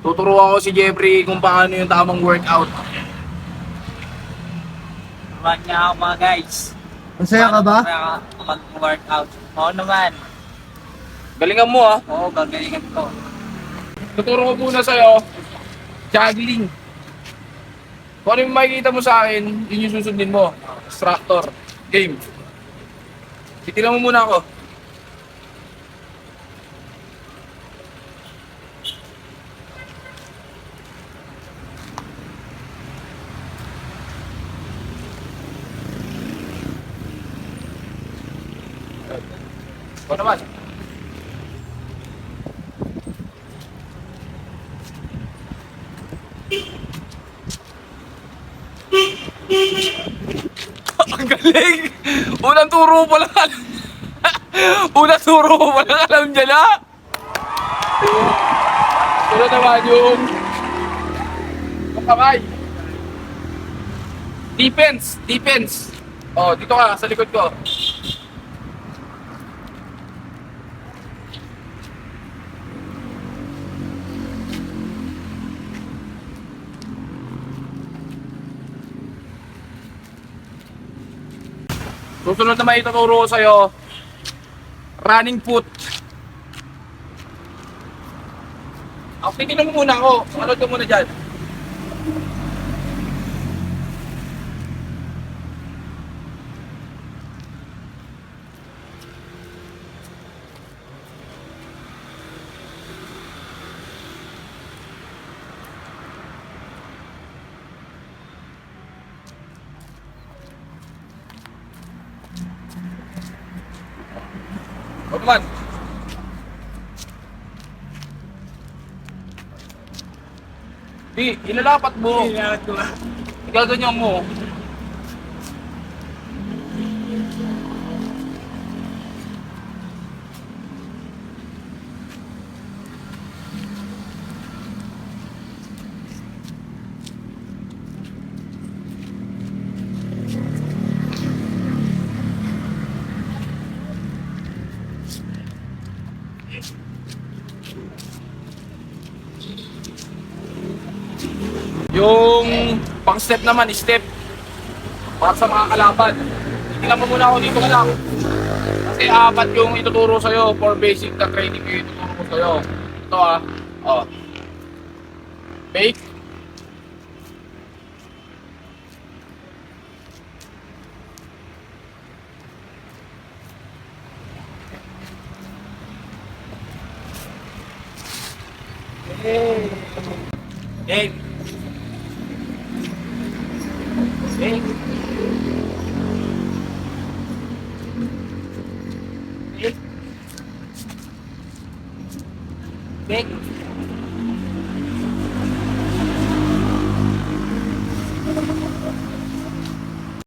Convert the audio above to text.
Tuturuan ko si Jeffrey kung paano yung tamang workout. Turuan niya ako mga guys. Masaya ka ba? Mag-workout. Oo naman. Galingan mo ah. Oo, gagalingan ko. Tuturo ko muna sa'yo, juggling. Kung ano yung makikita mo sa akin, yun yung susundin mo. Instructor. Game. Titilan mo muna ako. Ikaw naman. Ang galing! Unang turo pa lang alam. Unang turo pa lang alam niya na. Ito naman yung kamay. Defense! Defense! Oh, dito ka, sa likod ko. Susunod na may ituturo ko sa'yo, running foot. Titignan mo muna ako. Manood ka muna dyan. O naman. Di, ilalapat mo. Ilalapat ko ba? Gaganyan mo. Yung pang-step naman, step. Para sa mga kalaban. Tingnan mo muna ako dito ka lang. Kasi apat yung ituturo sa'yo for basic na training yung ituturo ko sa'yo. Ito ah. Oh. Fake. Game. Fake. Big.